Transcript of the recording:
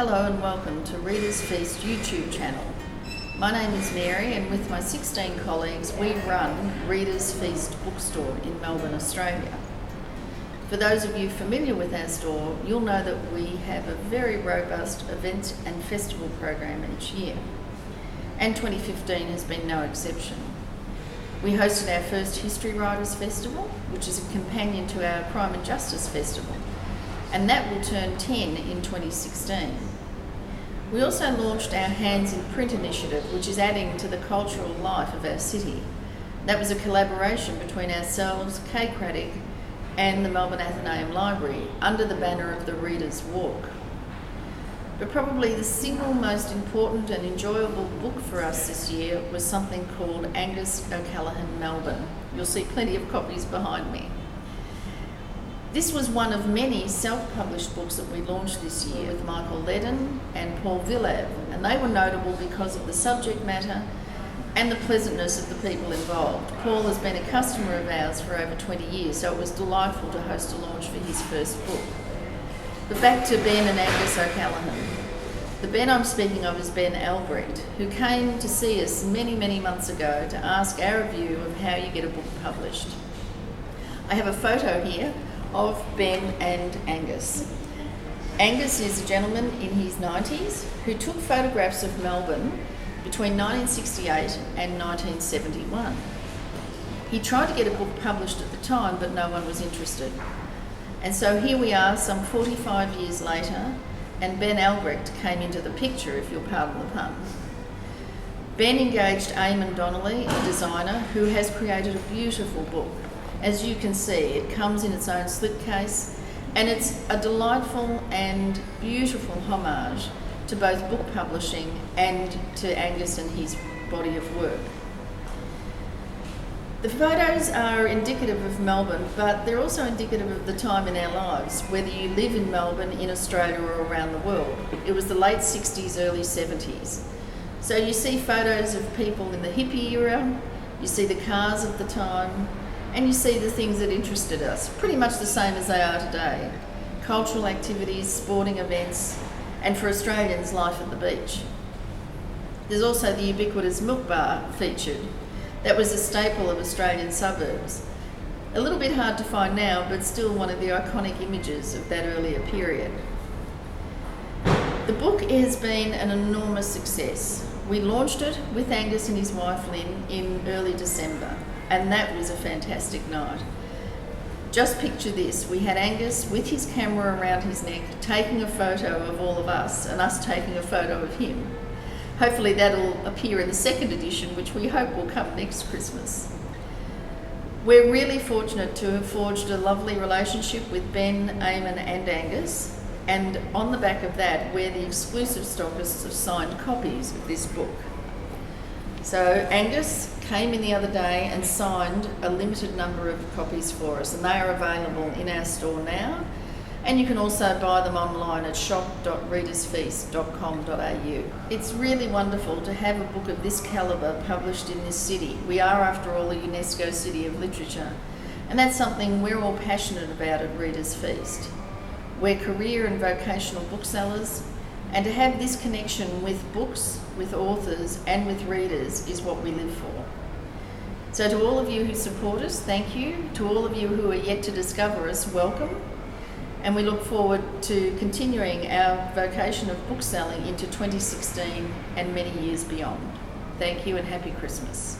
Hello and welcome to Readers Feast YouTube channel. My name is Mary and with my 16 colleagues we run Readers Feast bookstore in Melbourne, Australia. For those of you familiar with our store, you'll know that we have a very robust event and festival program each year. And 2015 has been no exception. We hosted our first History Writers Festival, which is a companion to our Crime and Justice Festival, and that will turn 10 in 2016. We also launched our Hands in Print initiative, which is adding to the cultural life of our city. That was a collaboration between ourselves, Kay Craddock, and the Melbourne Athenaeum Library under the banner of the Readers' Walk. But probably the single most important and enjoyable book for us this year was something called Angus O'Callaghan Melbourne. You'll see plenty of copies behind me. This was one of many self-published books that we launched this year with Michael Ledden and Paul Villab, and they were notable because of the subject matter and the pleasantness of the people involved. Paul has been a customer of ours for over 20 years, so it was delightful to host a launch for his first book. But back to Ben and Angus O'Callaghan. The Ben I'm speaking of is Ben Albrecht, who came to see us many, many months ago to ask our view of how you get a book published. I have a photo here of Ben and Angus. Angus is a gentleman in his 90s who took photographs of Melbourne between 1968 and 1971. He tried to get a book published at the time, but no one was interested. And so here we are some 45 years later, and Ben Albrecht came into the picture, if you'll pardon the pun. Ben engaged Eamon Donnelly, a designer, who has created a beautiful book. As you can see, it comes in its own slipcase, and it's a delightful and beautiful homage to both book publishing and to Angus and his body of work. The photos are indicative of Melbourne, but they're also indicative of the time in our lives, whether you live in Melbourne, in Australia or around the world. It was the late 60s, early 70s. So you see photos of people in the hippie era, you see the cars of the time, and you see the things that interested us, pretty much the same as they are today. Cultural activities, sporting events, and for Australians, life at the beach. There's also the ubiquitous milk bar featured. That was a staple of Australian suburbs. A little bit hard to find now, but still one of the iconic images of that earlier period. The book has been an enormous success. We launched it with Angus and his wife Lynn in early December, and that was a fantastic night. Just picture this, we had Angus with his camera around his neck taking a photo of all of us and us taking a photo of him. Hopefully that'll appear in the second edition, which we hope will come next Christmas. We're really fortunate to have forged a lovely relationship with Ben, Eamon and Angus, and on the back of that we're the exclusive stockists of signed copies of this book. So Angus came in the other day and signed a limited number of copies for us, and they are available in our store now, and you can also buy them online at shop.readersfeast.com.au. It's really wonderful to have a book of this calibre published in this city. We are, after all, a UNESCO City of Literature, and that's something we're all passionate about at Readers Feast. We're career and vocational booksellers, and to have this connection with books, with authors and with readers is what we live for. So to all of you who support us, thank you. To all of you who are yet to discover us, welcome. And we look forward to continuing our vocation of bookselling into 2016 and many years beyond. Thank you and happy Christmas.